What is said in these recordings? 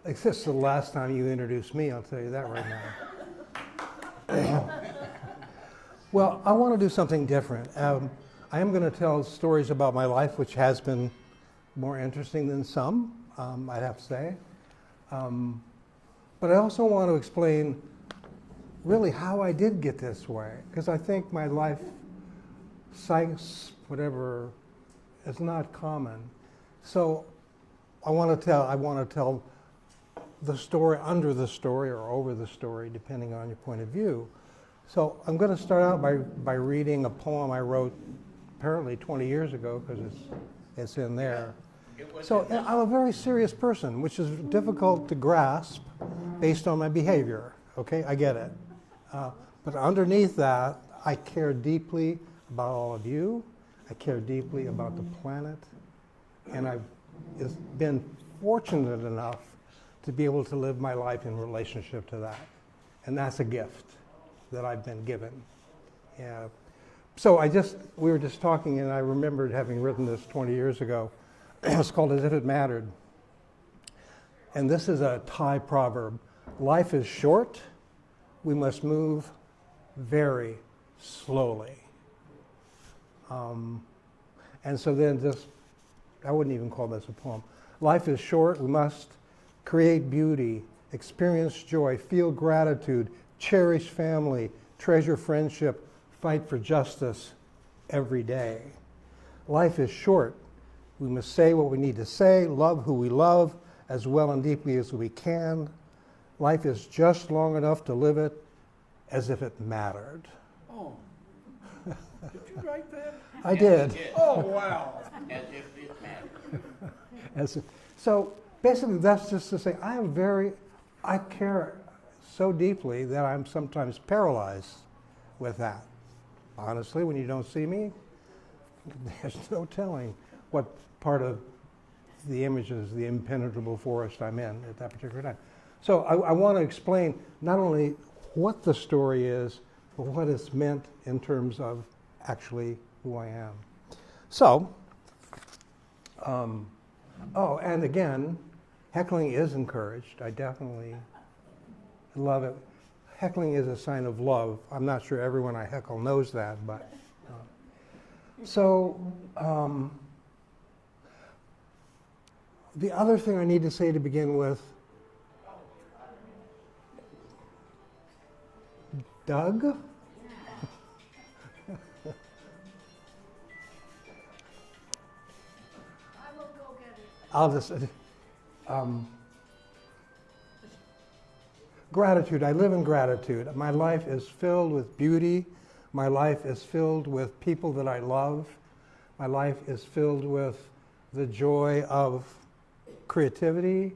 This is the last time you introduce me, I'll tell you that right now. Well, I want to do something different. I am going to tell stories about my life, which has been more interesting than some, I'd have to say. But I also want to explain really how I did get this way, because I think my life, whatever, is not common. So I want to tell the story under the story or over the story, depending on your point of view. So I'm going to start out by reading a poem I wrote apparently 20 years ago, because it's in there. So I'm a very serious person, which is difficult to grasp based on my behavior. Okay, I get it. But underneath that, I care deeply about all of you. I care deeply about the planet. And I've been fortunate enough to be able to live my life in relationship to that. And that's a gift that I've been given. Yeah. So we were just talking, and I remembered having written this 20 years ago. It's called As If It Mattered. And this is a Thai proverb. Life is short. We must move very slowly. And so then I wouldn't even call this a poem. Life is short. We must create beauty, experience joy, feel gratitude, cherish family, treasure friendship, fight for justice every day. Life is short. We must say what we need to say, love who we love as well and deeply as we can. Life is just long enough to live it as if it mattered. Oh, did you write that? I did. Oh, wow. As if it mattered. So basically that's just to say I care so deeply that I'm sometimes paralyzed with that. Honestly, when you don't see me, there's no telling what part of the image is the impenetrable forest I'm in at that particular time. So I want to explain not only what the story is, but what it's meant in terms of actually who I am. So, and again, heckling is encouraged. I definitely love it. Heckling is a sign of love. I'm not sure everyone I heckle knows that, but the other thing I need to say to begin with, Doug? I will go get it. I'll just, gratitude. I live in gratitude. My life is filled with beauty. My life is filled with people that I love. My life is filled with the joy of creativity.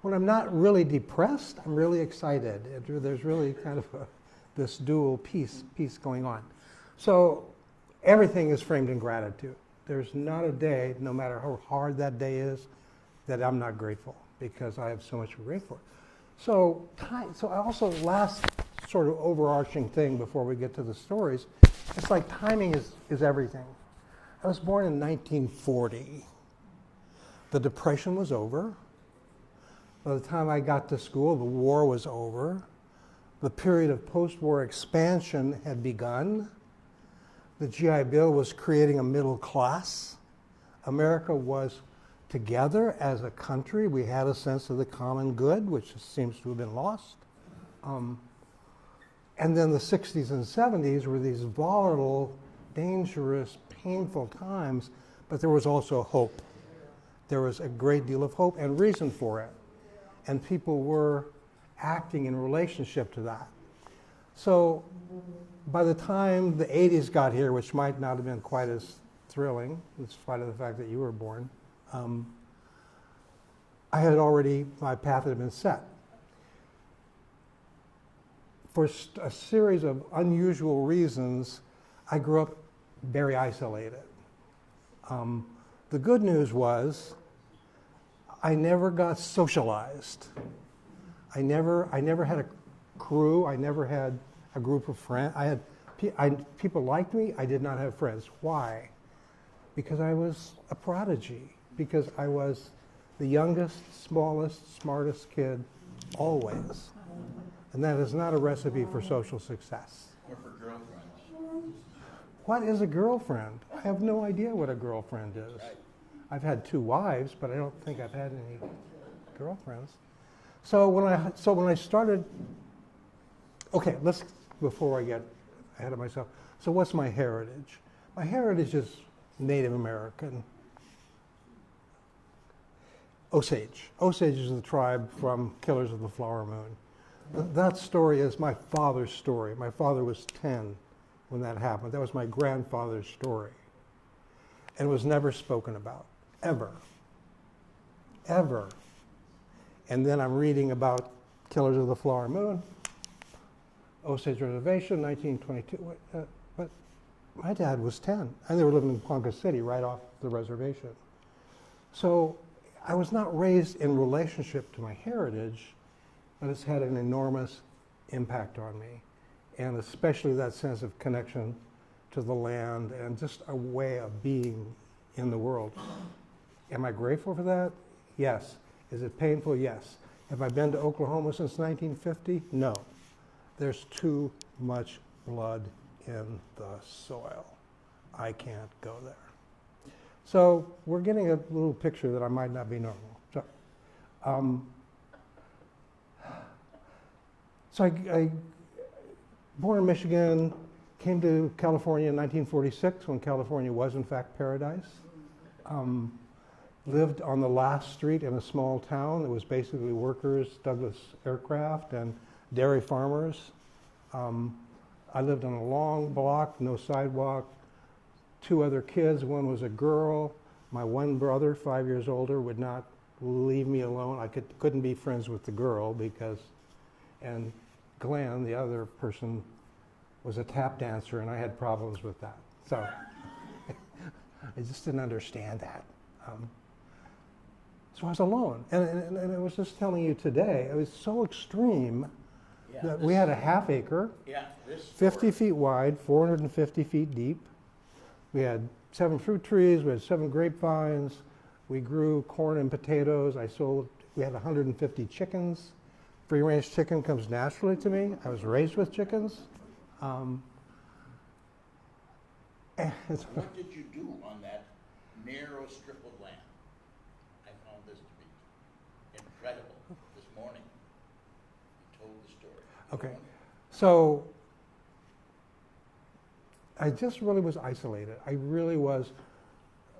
When I'm not really depressed, I'm really excited. There's really kind of this dual piece going on. So everything is framed in gratitude. There's not a day, no matter how hard that day is, that I'm not grateful, because I have so much to be grateful for. So I also, last sort of overarching thing before we get to the stories, it's like timing is everything. I was born in 1940. The Depression was over. By the time I got to school, the war was over. The period of post-war expansion had begun. The GI Bill was creating a middle class. America was together as a country. We had a sense of the common good, which seems to have been lost. And then the 60s and 70s were these volatile, dangerous, painful times, but there was also hope. There was a great deal of hope and reason for it. And people were acting in relationship to that. So by the time the 80s got here, which might not have been quite as thrilling, in spite of the fact that you were born, my path had been set. For a series of unusual reasons, I grew up very isolated. The good news was I never got socialized. I never had a crew. I never had a group of friends. People liked me. I did not have friends. Why? Because I was a prodigy. because I was the youngest, smallest, smartest kid always. And that is not a recipe for social success. Or for girlfriends. What is a girlfriend? I have no idea what a girlfriend is. Right. I've had 2 wives, but I don't think I've had any girlfriends. So when I started, okay, before I get ahead of myself. So what's my heritage? My heritage is Native American. Osage. Osage is the tribe from Killers of the Flower Moon. That story is my father's story. My father was 10 when that happened. That was my grandfather's story. And it was never spoken about, ever. Ever. And then I'm reading about Killers of the Flower Moon, Osage Reservation, 1922. But my dad was 10, and they were living in Ponca City, right off the reservation. So I was not raised in relationship to my heritage, but it's had an enormous impact on me, and especially that sense of connection to the land and just a way of being in the world. Am I grateful for that? Yes. Is it painful? Yes. Have I been to Oklahoma since 1950? No. There's too much blood in the soil. I can't go there. So we're getting a little picture that I might not be normal. So I born in Michigan, came to California in 1946 when California was in fact paradise. Lived on the last street in a small town that was basically workers, Douglas Aircraft, and dairy farmers. I lived on a long block, no sidewalk, 2 other kids. One was a girl. My one brother, 5 years older, would not leave me alone. I couldn't be friends with the girl and Glenn, the other person, was a tap dancer, and I had problems with that. So I just didn't understand that. So I was alone. And I was just telling you today, it was so extreme that we had a half acre, 50 feet wide, 450 feet deep. We had 7 fruit trees, we had 7 grapevines, we grew corn and potatoes. We had 150 chickens. Free range chicken comes naturally to me. I was raised with chickens. What did you do on that narrow strip of land? I found this to be incredible this morning. You told the story. Okay, so I just really was isolated. I really was.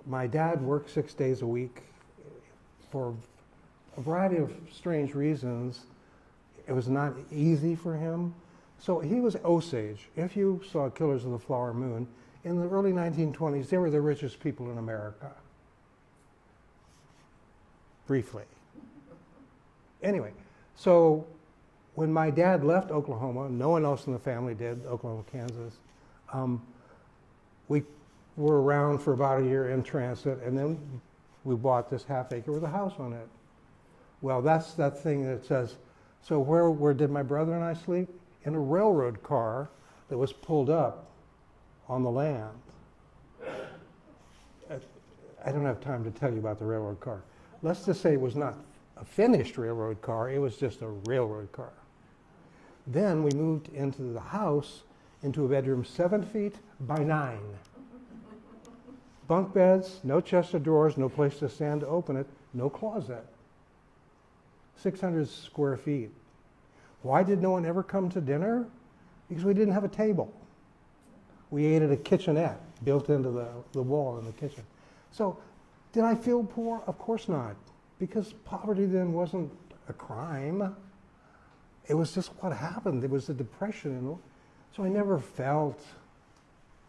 My dad worked 6 days a week for a variety of strange reasons. It was not easy for him. So he was Osage. If you saw Killers of the Flower Moon, in the early 1920s, they were the richest people in America. Briefly. Anyway, so when my dad left Oklahoma, no one else in the family did, Oklahoma, Kansas, we were around for about a year in transit, and then we bought this half acre with a house on it. Well, that's that thing that says, so where did my brother and I sleep? In a railroad car that was pulled up on the land. I don't have time to tell you about the railroad car. Let's just say it was not a finished railroad car, it was just a railroad car. Then we moved into the house, into a bedroom 7 feet by 9. Bunk beds, no chest of drawers, no place to stand to open it, no closet. 600 square feet. Why did no one ever come to dinner? Because we didn't have a table. We ate at a kitchenette built into the wall in the kitchen. So did I feel poor? Of course not. Because poverty then wasn't a crime. It was just what happened. It was the depression. So I never felt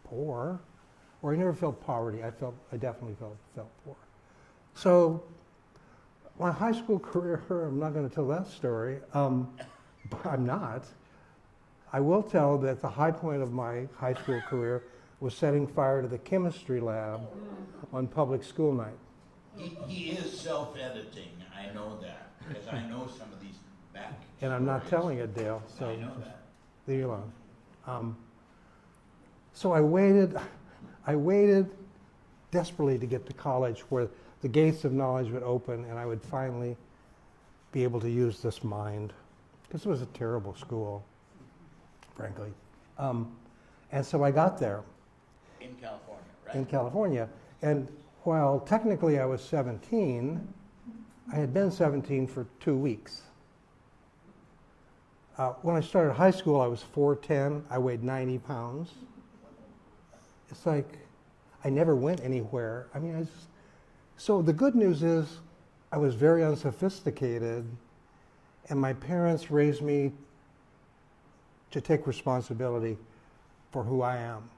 poor, or I never felt poverty. I definitely felt poor. So my high school career, I'm not going to tell that story, but I'm not. I will tell that the high point of my high school career was setting fire to the chemistry lab on public school night. He is self-editing, I know that, because I know some of these back And I'm not stories. telling it, Dale, so I know that. leave you alone. So I waited desperately to get to college where the gates of knowledge would open and I would finally be able to use this mind. Because it was a terrible school, frankly. And so I got there. In California, right? In California. And while technically I was 17, I had been 17 for 2 weeks. When I started high school, I was 4'10". I weighed 90 pounds. It's like I never went anywhere. I mean, so the good news is I was very unsophisticated, and my parents raised me to take responsibility for who I am.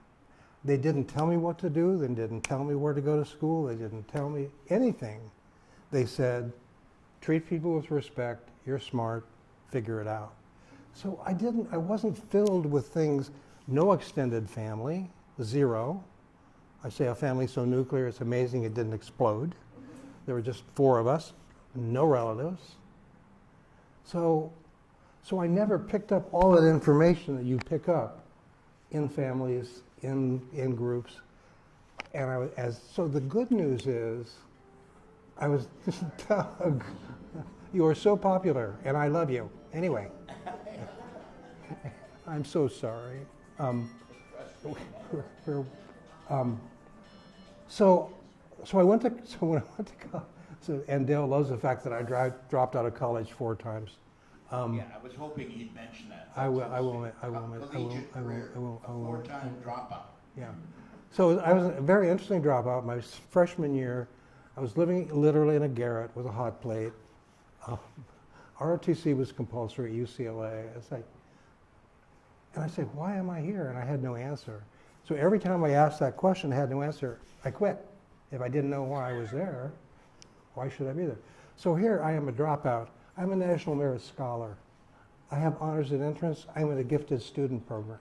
They didn't tell me what to do. They didn't tell me where to go to school. They didn't tell me anything. They said, treat people with respect. You're smart. Figure it out. So I wasn't filled with things, no extended family, zero. I say a family so nuclear, it's amazing it didn't explode. There were just 4 of us, no relatives. So I never picked up all that information that you pick up in families, in groups. And so the good news is, I was, Doug, you are so popular, and I love you. Anyway, I'm so sorry. So when I went to college, and Dale loves the fact that I dropped out of college 4 times. Yeah, I was hoping he'd mention that. I will. 4-time dropout. Yeah. So I was a very interesting dropout. My freshman year, I was living literally in a garret with a hot plate. ROTC was compulsory at UCLA. And I said, why am I here? And I had no answer. So every time I asked that question, I had no answer. I quit. If I didn't know why I was there, why should I be there? So here I am a dropout. I'm a National Merit Scholar. I have honors at entrance. I'm in a gifted student program.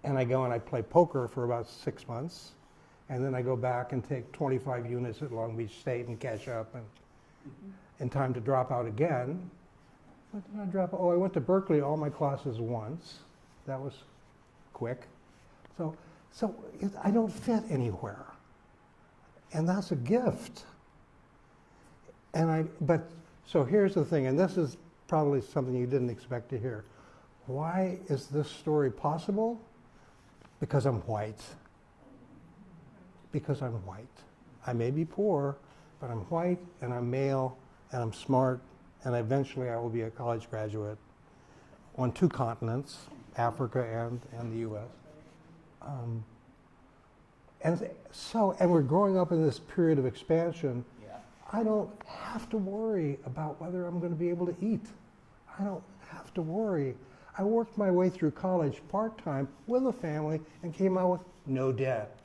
And I go and I play poker for about 6 months. And then I go back and take 25 units at Long Beach State and catch up. And in time to drop out again. What did I drop out? Oh, I went to Berkeley all my classes once. That was quick. So I don't fit anywhere. And that's a gift. So here's the thing, and this is probably something you didn't expect to hear. Why is this story possible? Because I'm white. Because I'm white. I may be poor, but I'm white, and I'm male, and I'm smart, and eventually I will be a college graduate on 2 continents, Africa and the U.S. And we're growing up in this period of expansion. Yeah. I don't have to worry about whether I'm going to be able to eat. I don't have to worry. I worked my way through college part-time with a family and came out with no debt.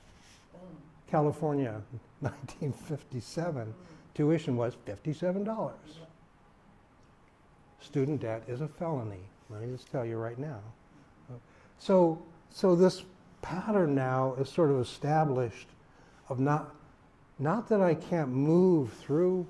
California, 1957, tuition was $57. Student debt is a felony. Let me just tell you right now. So this pattern now is sort of established of not that I can't move through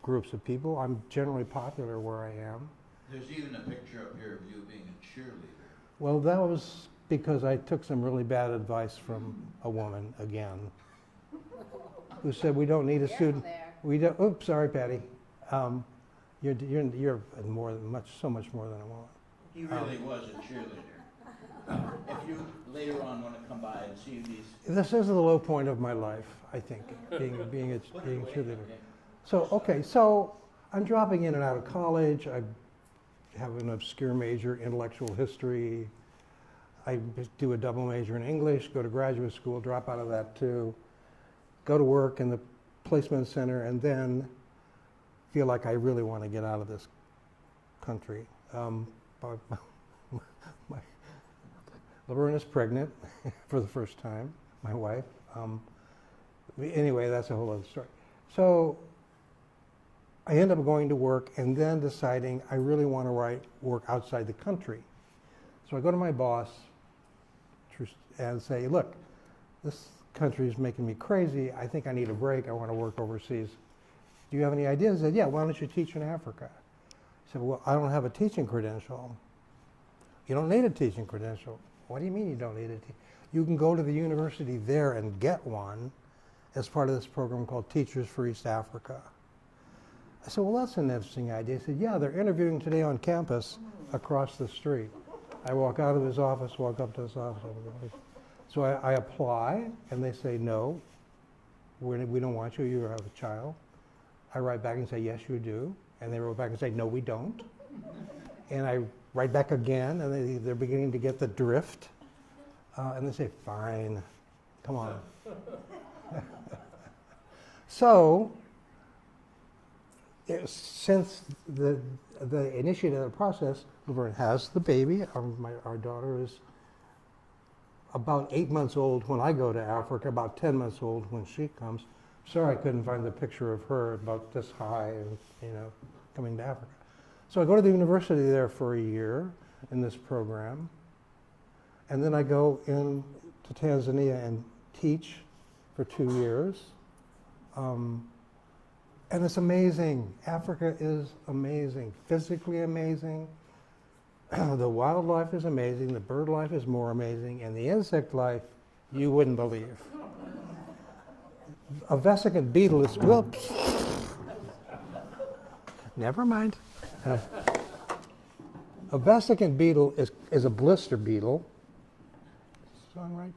groups of people. I'm generally popular where I am. There's even a picture up here of you being a cheerleader. Well, that was because I took some really bad advice from a woman again, who said we don't need a student. We don't. Oops, sorry, Patty. You're so much more than a woman. He really was a cheerleader. If you later on want to come by and see these. This is the low point of my life, I think, being a cheerleader. So I'm dropping in and out of college. I have an obscure major, intellectual history. I do a double major in English, go to graduate school, drop out of that too, go to work in the placement center, and then feel like I really want to get out of this country. Laverne is pregnant for the first time, my wife. Anyway, that's a whole other story. So I end up going to work and then deciding I really want to work outside the country. So I go to my boss and say, look, this country is making me crazy. I think I need a break. I want to work overseas. Do you have any ideas? He said, yeah, why don't you teach in Africa? I said, well, I don't have a teaching credential. You don't need a teaching credential. What do you mean you don't need it? You can go to the university there and get one as part of this program called Teachers for East Africa. I said, well, that's an interesting idea. He said, yeah, they're interviewing today on campus across the street. I walk out of his office, walk up to his office. So I apply, and they say, no, we don't want you, you have a child. I write back and say, yes, you do. And they wrote back and say, no, we don't. And I write back again, and they're beginning to get the drift. And they say, fine, come on. So, since the initiated the process, Laverne has the baby. Our daughter is about 8 months old when I go to Africa, about 10 months old when she comes. Sorry I couldn't find the picture of her about this high and, coming to Africa. So I go to the university there for a year in this program. And then I go in to Tanzania and teach for 2 years. And it's amazing. Africa is amazing, physically amazing. The wildlife is amazing, the bird life is more amazing, and the insect life, you wouldn't believe. A vesicant beetle is, whoops. Never mind. A vesicant beetle is a blister beetle. Sound right?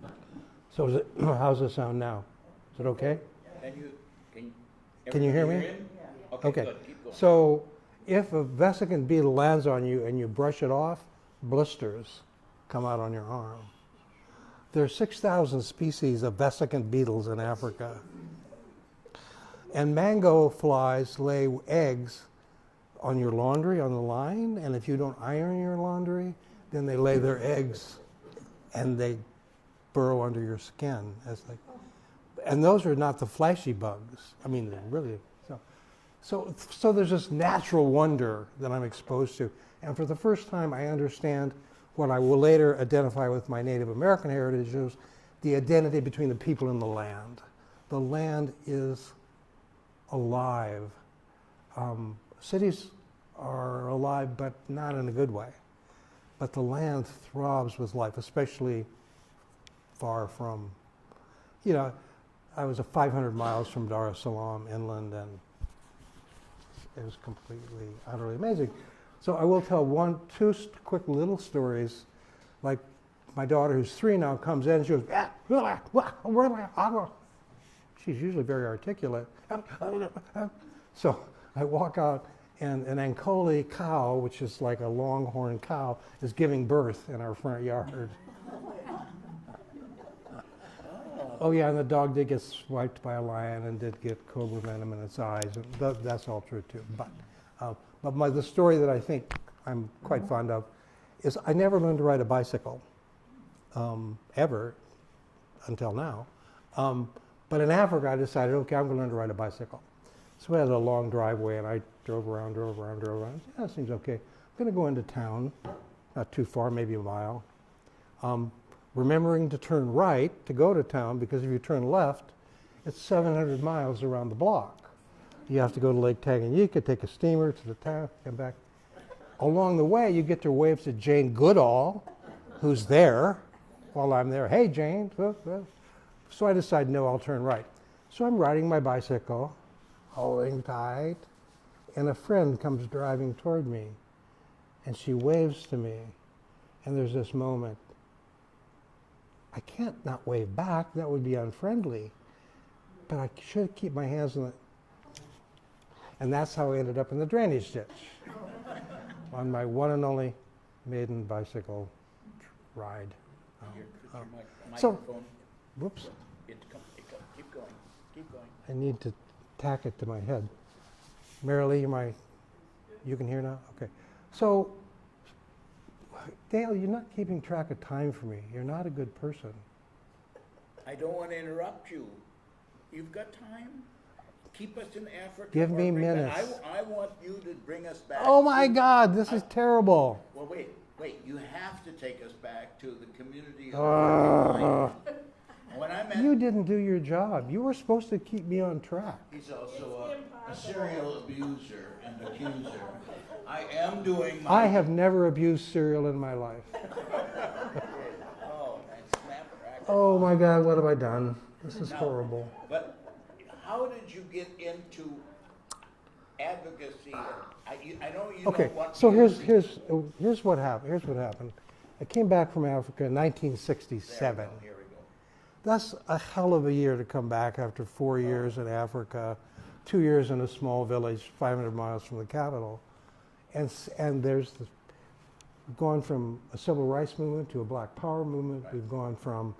Yeah. So how's it sound now? Is it okay? Can you hear me? Yeah. Okay. Good. Keep going. So if a vesicant beetle lands on you and you brush it off, blisters come out on your arm. There are 6,000 species of vesicant beetles in Africa. And mango flies lay eggs on your laundry, on the line, and if you don't iron your laundry, then they lay their eggs and they burrow under your skin. And those are not the flashy bugs. I mean, they're really, so there's this natural wonder that I'm exposed to. And for the first time, I understand what I will later identify with my Native American heritage is the identity between the people and the land. The land is alive. Cities are alive, but not in a good way. But the land throbs with life, especially far from, I was 500 miles from Dar es Salaam inland, and it was completely, utterly amazing. So I will tell two quick little stories. Like my daughter, who's 3 now, comes in and she goes, she's usually very articulate. So I walk out, and an Ankole cow, which is like a longhorn cow, is giving birth in our front yard. Oh yeah, and the dog did get swiped by a lion and did get cobra venom in its eyes. And that's all true too. But the story that I think I'm quite fond of is I never learned to ride a bicycle, ever, until now. But in Africa, I decided, okay, I'm going to learn to ride a bicycle. So we had a long driveway, and I drove around. Yeah, that seems okay. I'm going to go into town, not too far, maybe a mile. Remembering to turn right to go to town, because if you turn left, it's 700 miles around the block. You have to go to Lake Tanganyika, take a steamer to the town, come back. Along the way, you get to wave to Jane Goodall, who's there while I'm there. Hey, Jane. So I decide, no, I'll turn right. So I'm riding my bicycle, holding tight, and a friend comes driving toward me, and she waves to me, and there's this moment. I can't not wave back, that would be unfriendly, but I should keep my hands on it. And that's how I ended up in the drainage ditch on my one and only maiden bicycle ride. Microphone. Whoops. Keep going. I need to tack it to my head. Marilee, you can hear now? Okay. So, Dale, you're not keeping track of time for me. You're not a good person. I don't want to interrupt you. You've got time? Keep us in Africa. Give me minutes. I want you to bring us back. Oh my God, this is terrible. Well, wait. You have to take us back to the community of when I met. You didn't do your job. You were supposed to keep me on track. He's also a serial abuser and accuser. I am doing my... I have never abused cereal in my life. Oh, and snap crackers. Oh my God, what have I done? This is Now, horrible. But how did you get into advocacy? I know you Okay, don't want so to here's what happened. Here's what happened. I came back from Africa in 1967. Here we go. That's a hell of a year to come back after 4 years in Africa, 2 years in a small village 500 miles from the capital. And there's this, we've gone from a civil rights movement to a black power movement. Right. We've gone from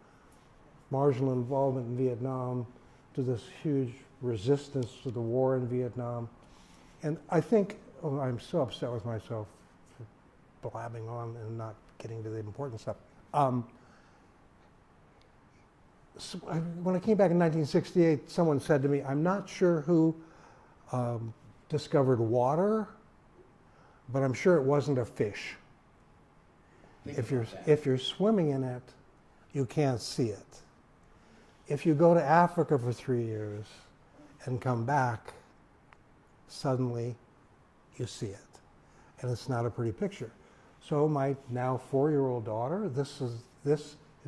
marginal involvement in Vietnam to this huge resistance to the war in Vietnam. And I think, I'm so upset with myself for blabbing on and not getting to the important stuff. When I came back in 1968, someone said to me, I'm not sure who discovered water, but I'm sure it wasn't a fish. If you're swimming in it, you can't see it. If you go to Africa for 3 years and come back, suddenly you see it. And it's not a pretty picture. So my now 4-year-old daughter, this is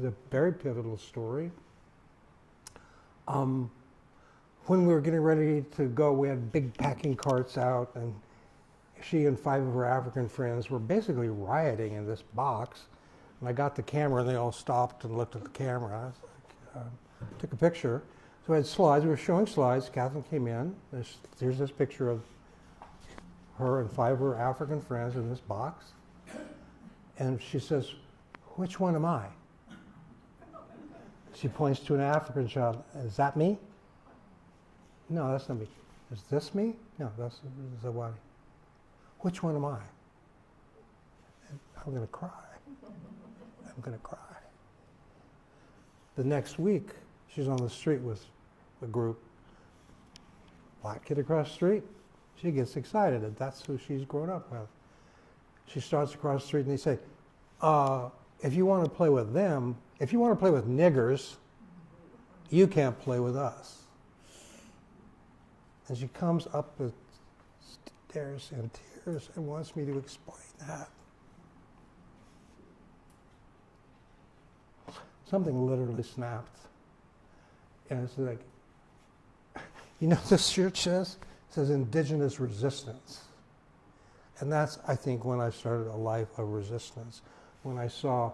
a very pivotal story. When we were getting ready to go, we had big packing carts out, and she and 5 of her African friends were basically rioting in this box. And I got the camera, and they all stopped and looked at the camera. I was like, took a picture. So I had slides. We were showing slides. Catherine came in. Here's this picture of her and 5 of her African friends in this box. And she says, which one am I? She points to an African child. Is that me? No, that's not me. Is this me? No, that's Zawadi. Which one am I? And I'm going to cry. I'm going to cry. The next week, she's on the street with a group. Black kid across the street. She gets excited that that's who she's grown up with. She starts across the street and they say, if you want to play with them, if you want to play with niggers, you can't play with us. And she comes up the stairs in tears and wants me to explain that. Something literally snapped. And it's like, you know what this shirt says? It says indigenous resistance. And that's, I think, when I started a life of resistance, when I saw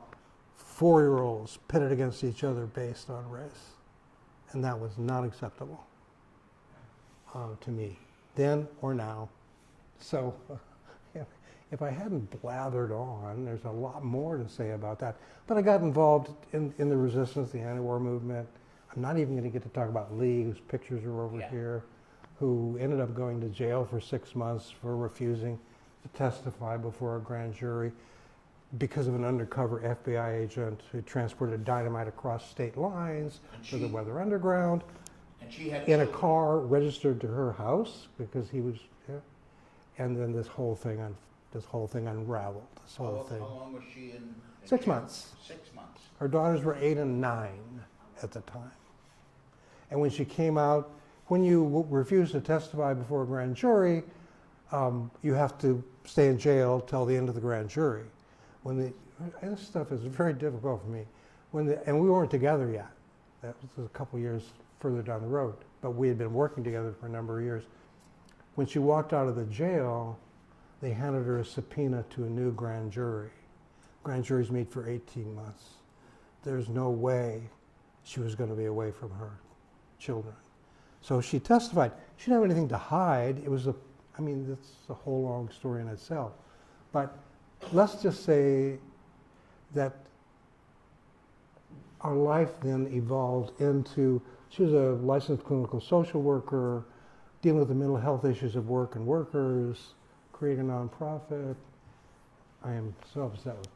4-year-olds pitted against each other based on race. And that was not acceptable to me, then or now. So if I hadn't blathered on, there's a lot more to say about that. But I got involved in the resistance, the anti-war movement. I'm not even going to get to talk about Lee, whose pictures are over here, who ended up going to jail for 6 months for refusing to testify before a grand jury because of an undercover FBI agent who transported dynamite across state lines for the Weather Underground And she had in a children. car registered to her house because he was, and then this whole thing unraveled. This whole thing. How long was she in 6 jail? months. 6 months. Her daughters were 8 and 9 at the time. And when she came out, when you refuse to testify before a grand jury, you have to stay in jail till the end of the grand jury. This stuff is very difficult for me. And we weren't together yet. That was a couple years further down the road. But we had been working together for a number of years. When she walked out of the jail, they handed her a subpoena to a new grand jury. Grand juries meet for 18 months. There's no way she was going to be away from her children. So she testified. She didn't have anything to hide. That's a whole long story in itself. But let's just say that our life then evolved into, she was a licensed clinical social worker, dealing with the mental health issues of work and workers, create a nonprofit. I am so upset with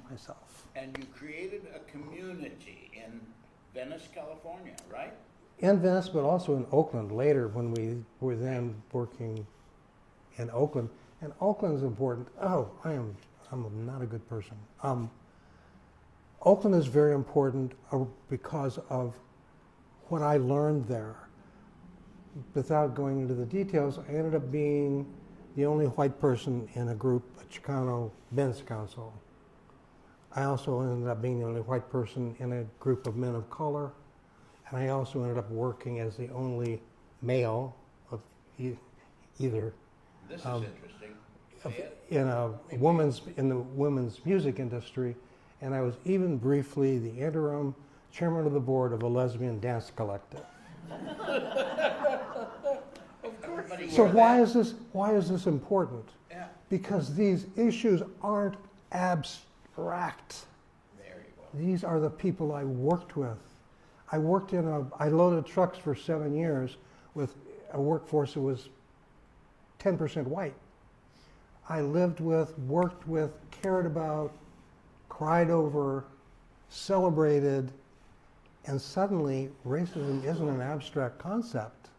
myself. And you created a community in Venice, California, right? In Venice, but also in Oakland later when we were then working in Oakland. And Oakland's important. I'm not a good person. Oakland is very important because of what I learned there. Without going into the details, I ended up being the only white person in a group, a Chicano men's council. I also ended up being the only white person in a group of men of color. and I also ended up working as the only male of either This is Um, interesting. in the women's music industry, and I was even briefly the interim chairman of the board of a lesbian dance collective. Everybody So wore why that. is this important? Yeah, Because these issues aren't abstract. there you go. These are the people I worked with. I loaded trucks for 7 years with a workforce that was 10% white. I lived with, worked with, cared about, cried over, celebrated, and suddenly racism isn't an abstract concept.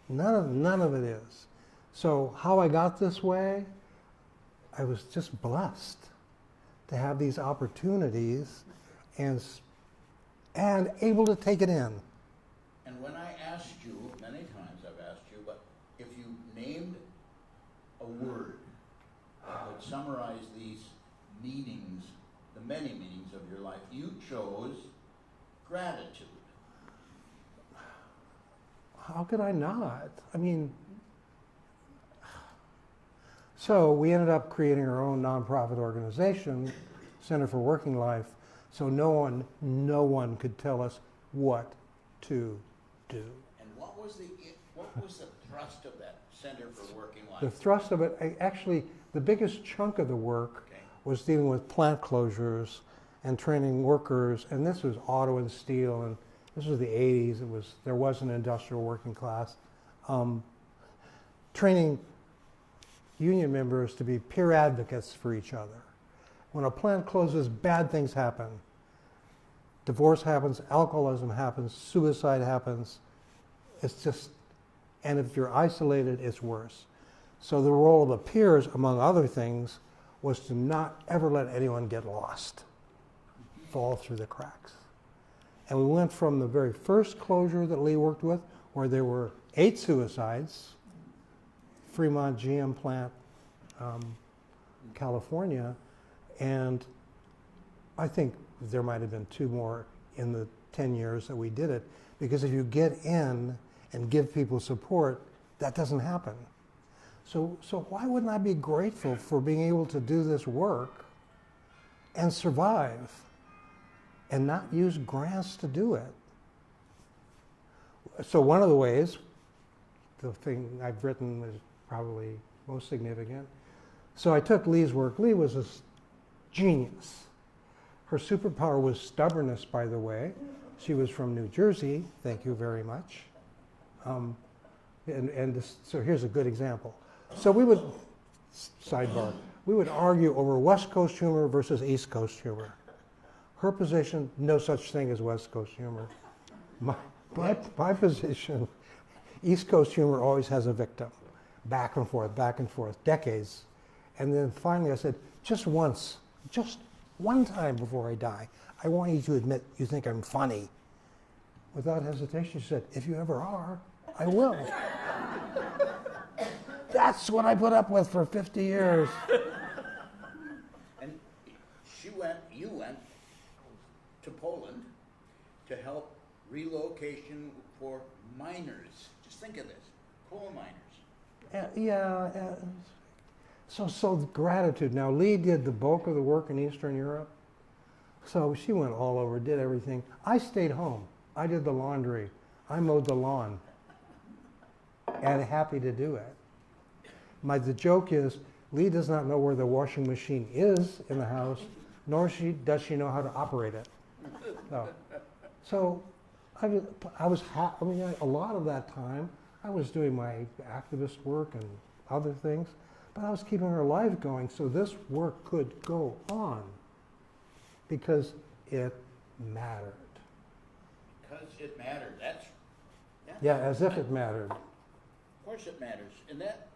None of it is. So how I got this way, I was just blessed to have these opportunities and able to take it in. And when I asked you, many times I've asked you, but if you named a word that would summarize these meanings, the many meanings of your life, you chose gratitude. How could I not? I mean, so we ended up creating our own nonprofit organization, Center for Working Life, so no one could tell us what to do. And what was the thrust of that Center for Working Life? The thrust of it, actually, the biggest chunk of the work Okay. was dealing with plant closures and training workers, and this was auto and steel, and this was the 80s. There was an industrial working class. Training union members to be peer advocates for each other. When a plant closes, bad things happen. Divorce happens, alcoholism happens, suicide happens. It's just, and if you're isolated, it's worse. So the role of the peers, among other things, was to not ever let anyone get lost, fall through the cracks. And we went from the very first closure that Lee worked with, where there were 8 suicides, Fremont GM plant, California, and I think there might have been 2 more in the 10 years that we did it, because if you get in and give people support, that doesn't happen. So why wouldn't I be grateful for being able to do this work and survive and not use grants to do it? So one of the ways, the thing I've written is probably most significant. So I took Lee's work. Lee was a genius. Her superpower was stubbornness, by the way. She was from New Jersey. Thank you very much. So here's a good example. So we would, sidebar, we would argue over West Coast humor versus East Coast humor. Her position, no such thing as West Coast humor. My position, East Coast humor always has a victim. Back and forth, decades. And then finally I said, just once, just one time before I die, I want you to admit you think I'm funny. Without hesitation, she said, if you ever are, I will. That's what I put up with for 50 years. And you went to Poland to help relocation for miners. Just think of this, coal miners. So gratitude. Now, Lee did the bulk of the work in Eastern Europe. So she went all over, did everything. I stayed home. I did the laundry. I mowed the lawn. And happy to do it. The joke is, Lee does not know where the washing machine is in the house, nor does she know how to operate it. So a lot of that time, I was doing my activist work and other things, but I was keeping her life going so this work could go on because it mattered. Because it mattered. That's Yeah, as if it mattered. Of course it matters. And that,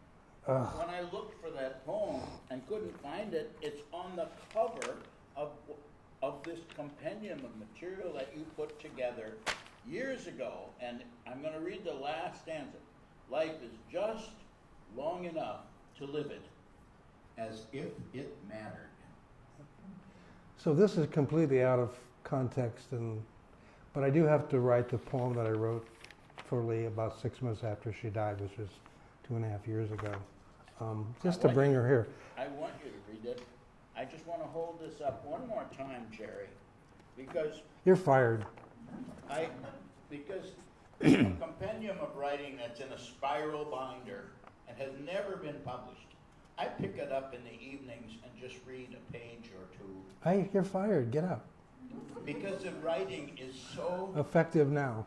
when I looked for that poem and couldn't find it, it's on the cover of this compendium of material that you put together years ago. And I'm going to read the last stanza. Life is just long enough to live it as if it mattered. So this is completely out of context, But I do have to write the poem that I wrote for Lee about 6 months after she died, which was 2.5 years ago, just to bring her here. I want you to read it. I just want to hold this up one more time, Jerry, because You're fired. because it's a compendium of writing that's in a spiral binder and has never been published. I pick it up in the evenings and just read a page or two. You're fired. Get up. Because the writing is so... Effective now.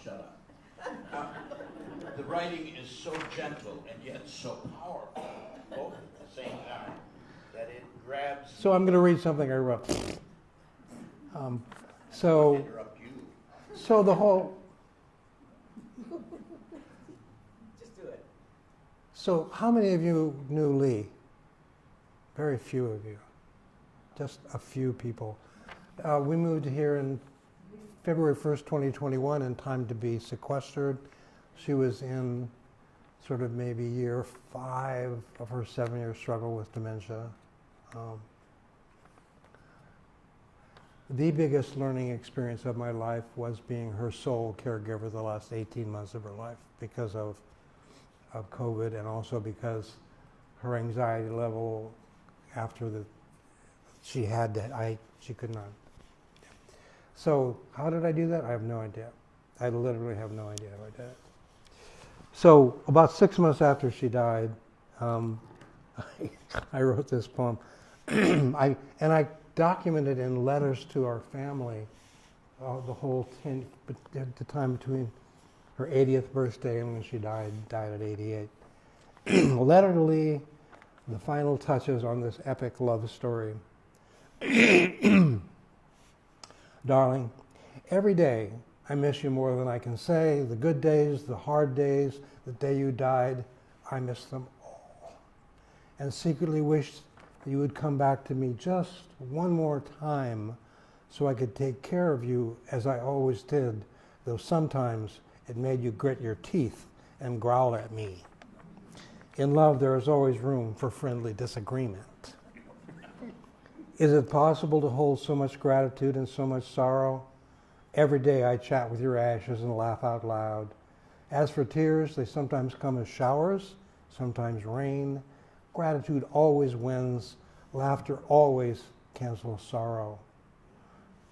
Shut up. The writing is so gentle and yet so powerful, both at the same time, that it grabs... So I'm going to read something I wrote. So interrupt you. So the whole... Just do it. So how many of you knew Lee? Very few of you. Just a few people. We moved here in February 1st, 2021, in time to be sequestered. She was in sort of maybe year 5 of her 7-year struggle with dementia. The biggest learning experience of my life was being her sole caregiver the last 18 months of her life because of COVID, and also because her anxiety level after she could not. So how did I do that? I have no idea. I literally have no idea how I did it. So about 6 months after she died, I wrote this poem. I documented in letters to our family the whole the time between her 80th birthday and when she died at 88. A letter to Lee, the final touches on this epic love story. Darling, every day I miss you more than I can say. The good days, the hard days, the day you died, I miss them all. And secretly wished that you would come back to me just one more time so I could take care of you as I always did, though sometimes it made you grit your teeth and growl at me. In love, there is always room for friendly disagreement. Is it possible to hold so much gratitude and so much sorrow? Every day I chat with your ashes and laugh out loud. As for tears, they sometimes come as showers, sometimes rain. Gratitude always wins. Laughter always cancels sorrow.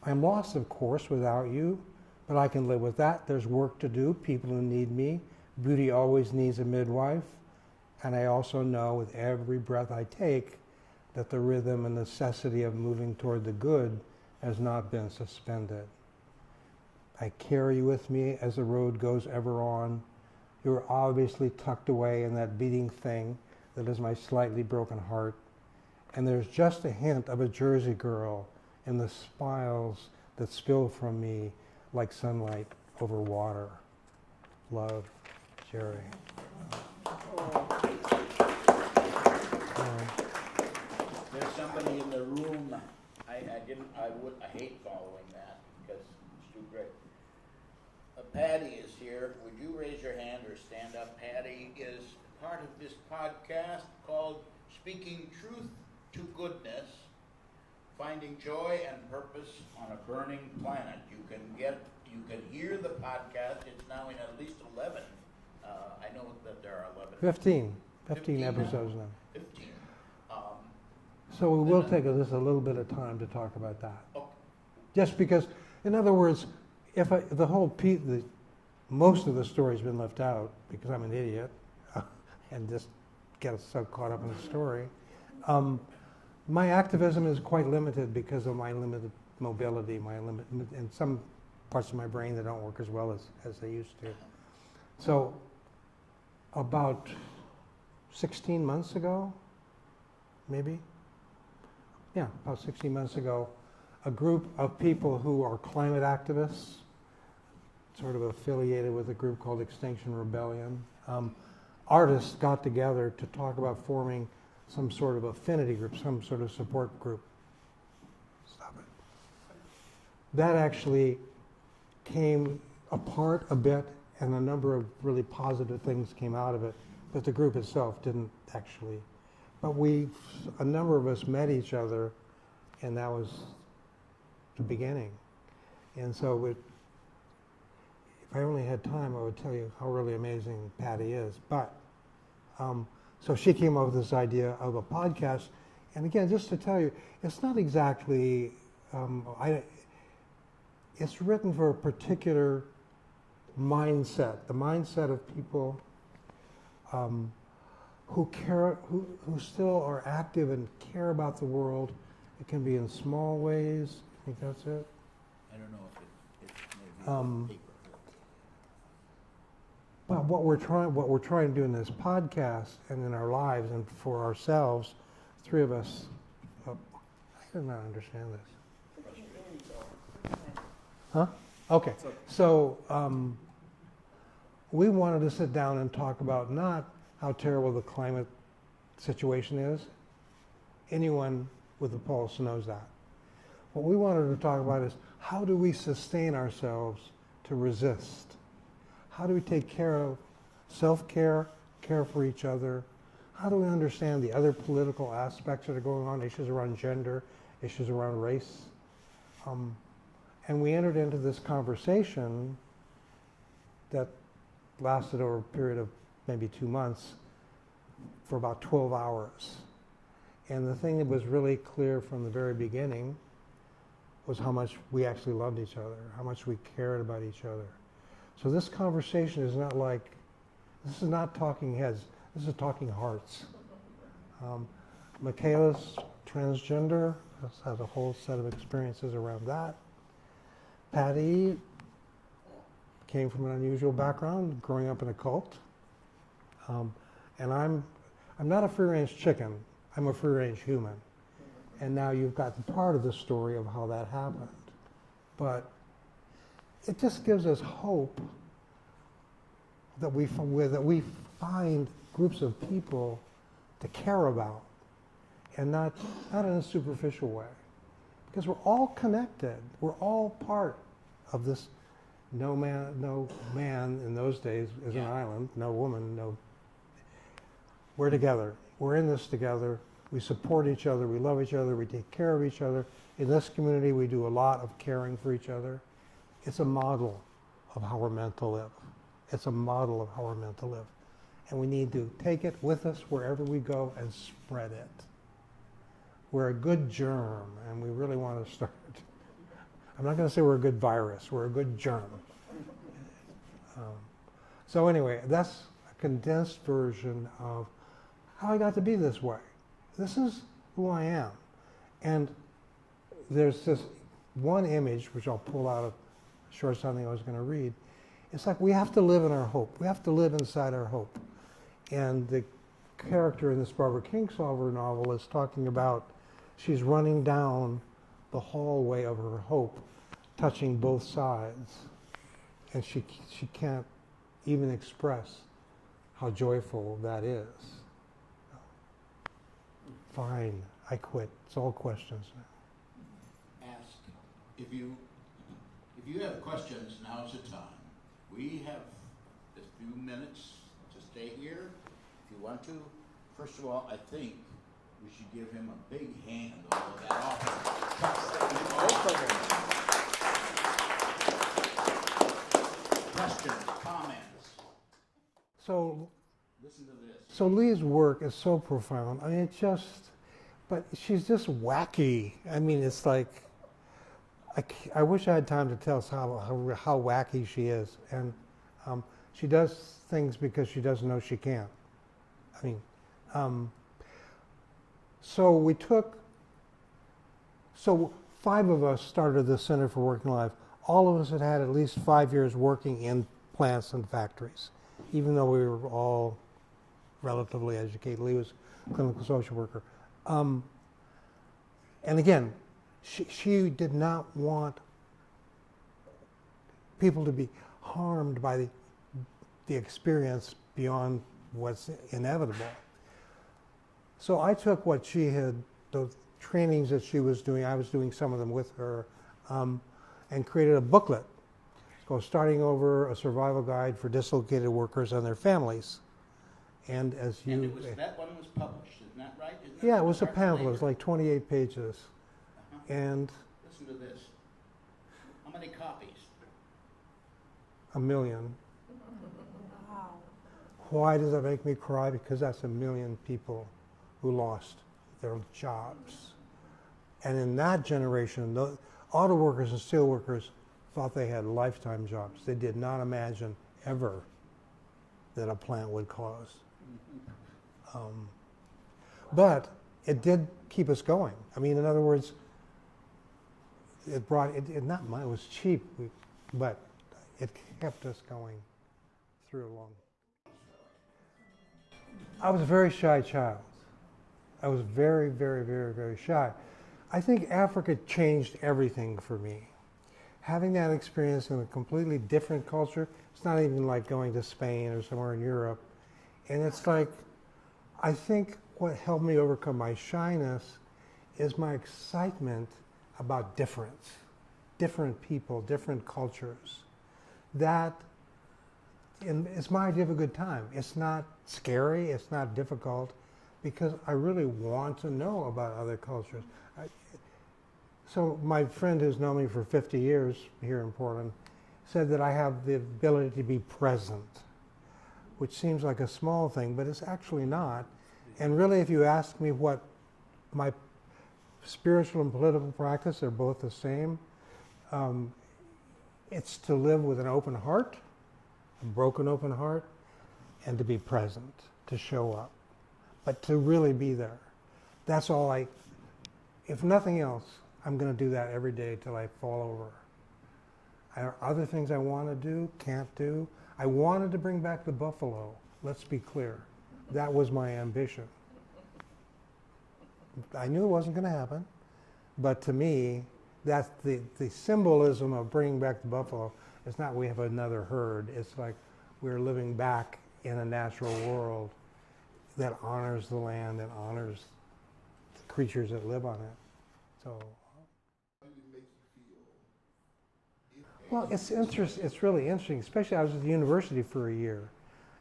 I'm lost, of course, without you, but I can live with that. There's work to do, people who need me. Beauty always needs a midwife. And I also know with every breath I take that the rhythm and necessity of moving toward the good has not been suspended. I carry you with me as the road goes ever on. You are obviously tucked away in that beating thing that is my slightly broken heart. And there's just a hint of a Jersey girl in the smiles that spill from me like sunlight over water. Love, Jerry. There's somebody in the room. I hate following that because it's too great. Patty is here. Would you raise your hand or stand up? Patty is part of this podcast called Speaking Truth to Goodness, Finding Joy and Purpose on a Burning Planet. You can hear the podcast. It's now in at least 11. I know that there are 11. 15 episodes now. 15. So we will take just a little bit of time to talk about that. Okay. Just because, in other words, if most of the story's been left out because I'm an idiot and just get so caught up in the story. My activism is quite limited because of my limited mobility, and some parts of my brain that don't work as well as they used to. So about 16 months ago, maybe? Yeah, about 16 months ago, a group of people who are climate activists, sort of affiliated with a group called Extinction Rebellion, artists got together to talk about forming some sort of affinity group, some sort of support group. Stop it. That actually came apart a bit, and a number of really positive things came out of it, but the group itself didn't actually. But a number of us met each other, and that was the beginning. And so if I only had time, I would tell you how really amazing Patty is. But, so she came up with this idea of a podcast. And again, just to tell you, it's not exactly, it's written for a particular mindset, the mindset of people who care, who still are active and care about the world. It can be in small ways. I think that's it. I don't know if it may be But what we're trying to do in this podcast and in our lives and for ourselves, three of us, I do not understand this. Huh? Okay. So we wanted to sit down and talk about not how terrible the climate situation is. Anyone with a pulse knows that. What we wanted to talk about is how do we sustain ourselves to resist? How do we take care of self-care, care for each other? How do we understand the other political aspects that are going on, issues around gender, issues around race? And we entered into this conversation that lasted over a period of maybe 2 months for about 12 hours. And the thing that was really clear from the very beginning was how much we actually loved each other, how much we cared about each other. So this conversation is not like, this is not talking heads, this is talking hearts. Michaela's transgender, has a whole set of experiences around that. Patty came from an unusual background, growing up in a cult. And I'm not a free-range chicken, I'm a free-range human. And now you've got the part of the story of how that happened. But it just gives us hope that we find groups of people to care about, and not in a superficial way. Because we're all connected. We're all part of this. No man in those days is an island. No woman, no. We're together. We're in this together. We support each other. We love each other. We take care of each other. In this community, we do a lot of caring for each other. It's a model of how we're meant to live. It's a model of how we're meant to live. And we need to take it with us wherever we go and spread it. We're a good germ, and we really want to start. I'm not going to say we're a good virus. We're a good germ. So anyway, that's a condensed version of how I got to be this way. This is who I am. And there's this one image, which I'll pull out of short something I was going to read. It's like we have to live in our hope. We have to live inside our hope. And the character in this Barbara Kingsolver novel is talking about she's running down the hallway of her hope, touching both sides. And she can't even express how joyful that is. Fine, I quit. It's all questions now. ask. If you have questions, now's the time. We have a few minutes to stay here. If you want to, first of all, I think we should give him a big hand over that offer. Questions, comments? So, Listen to this. so Lee's work is so profound. I mean, but she's just wacky. I mean, it's like, I wish I had time to tell us how wacky she is. And she does things because she doesn't know she can. I mean, so 5 of us started the Center for Working Life. All of us had had at least 5 years working in plants and factories, even though we were all relatively educated. Lee was a clinical social worker. And again, she did not want people to be harmed by the experience beyond what's inevitable. So I took what she had, the trainings that she was doing, I was doing some of them with her, and created a booklet. It's called Starting Over, a Survival Guide for Dislocated Workers and Their Families. And as you... And that one was published, isn't that right? Yeah, it was a pamphlet. It was like 28 pages. Uh-huh. And Listen to this. many copies? 1 million. Wow. Why does that make me cry? Because that's 1 million people who lost their jobs. And in that generation, the auto workers and steel workers thought they had lifetime jobs. They did not imagine ever that a plant would close. But it did keep us going. I mean, in other words, it brought, it not mine, it was cheap, but it kept us going through a long. I was a very shy child. I was very, very, very, very shy. I think Africa changed everything for me. Having that experience in a completely different culture, it's not even like going to Spain or somewhere in Europe. And it's like, I think what helped me overcome my shyness is my excitement about difference, different people, different cultures. That it's my idea of a good time. It's not scary, it's not difficult, because I really want to know about other cultures. So my friend who's known me for 50 years here in Portland said that I have the ability to be present, which seems like a small thing, but it's actually not. And really, if you ask me what my spiritual and political practice are both the same, it's to live with an open heart, a broken open heart, and to be present, to show up, but to really be there. That's all if nothing else, I'm going to do that every day till I fall over. There are other things I want to do, can't do. I wanted to bring back the buffalo, let's be clear. That was my ambition. I knew it wasn't going to happen, but to me, that's the symbolism of bringing back the buffalo. It's not we have another herd. It's like we're living back in a natural world that honors the land and honors the creatures that live on it. So, well, it's really interesting. Especially, I was at the university for a year,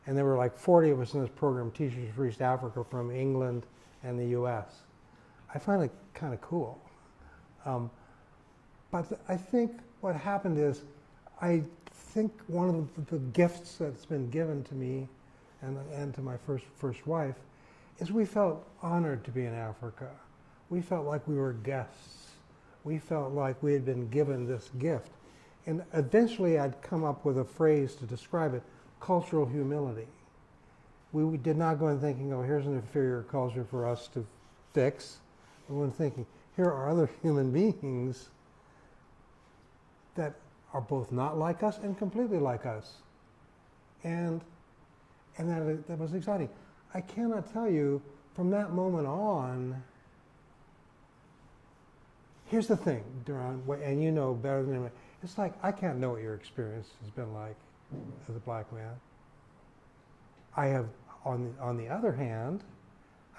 and there were like 40 of us in this program, Teachers for East Africa, from England and the U.S. I find it kind of cool. But I think what happened is, I think one of the gifts that's been given to me and to my first wife is we felt honored to be in Africa. We felt like we were guests. We felt like we had been given this gift. And eventually I'd come up with a phrase to describe it, cultural humility. We did not go in thinking, oh, here's an inferior culture for us to fix. We went thinking, here are other human beings that are both not like us and completely like us. And that was exciting. I cannot tell you, from that moment on, here's the thing, Duran, and you know better than anyone, it's like, I can't know what your experience has been like as a black man. I have, on the other hand,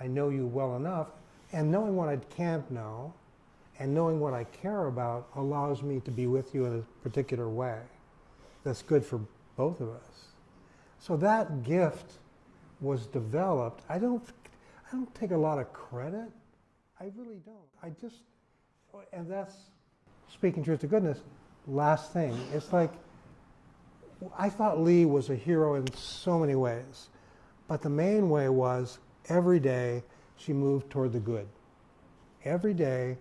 I know you well enough, and knowing what I can't know, and knowing what I care about allows me to be with you in a particular way that's good for both of us. So that gift was developed. I don't take a lot of credit. I really don't. And that's, speaking truth to goodness, last thing. It's like, I thought Lee was a hero in so many ways, but the main way was every day she moved toward the good. Every day,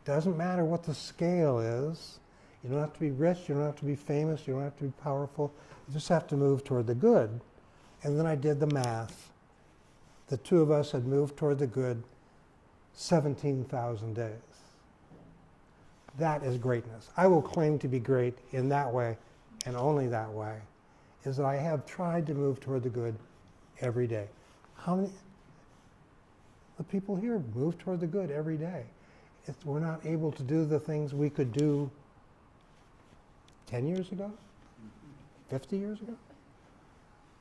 doesn't matter what the scale is. You don't have to be rich, you don't have to be famous, you don't have to be powerful. You just have to move toward the good. And then I did the math. The two of us had moved toward the good 17,000 days. That is greatness. I will claim to be great in that way, and only that way, is that I have tried to move toward the good every day. How many? The people here move toward the good every day. We're not able to do the things we could do 10 years ago, 50 years ago,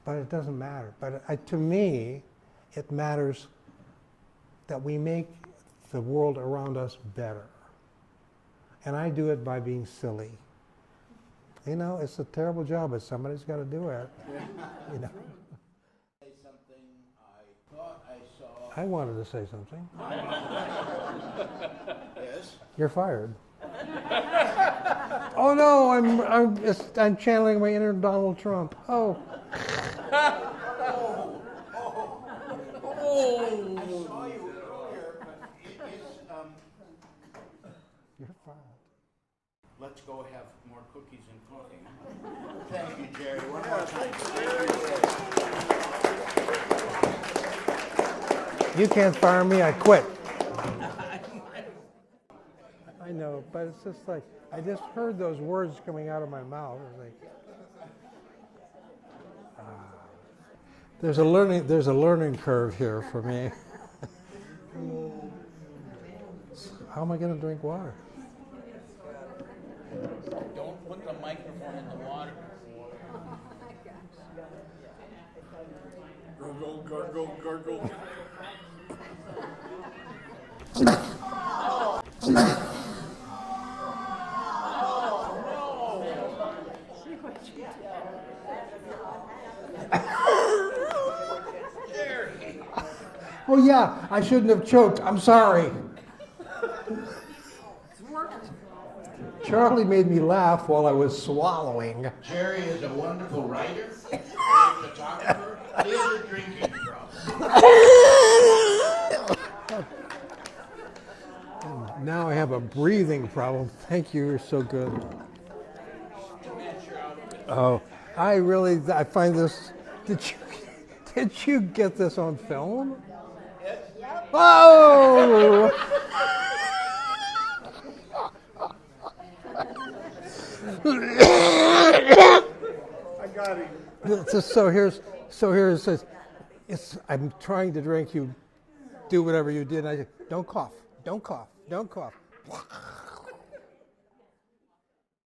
but it doesn't matter. But to me, it matters that we make the world around us better. And I do it by being silly. You know, it's a terrible job, but somebody's got to do it. You know. Say something I thought I saw. I wanted to say something. Yes. You're fired. Oh no, I'm channeling my inner Donald Trump. Oh. I saw you earlier, but it is, You're fine. let's go have more cookies and coffee. Thank you, Jerry. One more time. You can't fire me, I quit. I know, but it's just like, I just heard those words coming out of my mouth. It was like, there's a learning curve here for me. How am I going to drink water? Don't put the microphone in the water. Gargle, gargle, gargle. Oh yeah, I shouldn't have choked. I'm sorry. Charlie made me laugh while I was swallowing. Jerry is a wonderful writer, a photographer, he has a drinking problem. Now I have a breathing problem. Thank you, you're so good. Oh, I find this. Did you get this on film? Yes. Oh! I got him. So here's it says, I'm trying to drink. You do whatever you did. And I said, don't cough, don't cough, don't cough.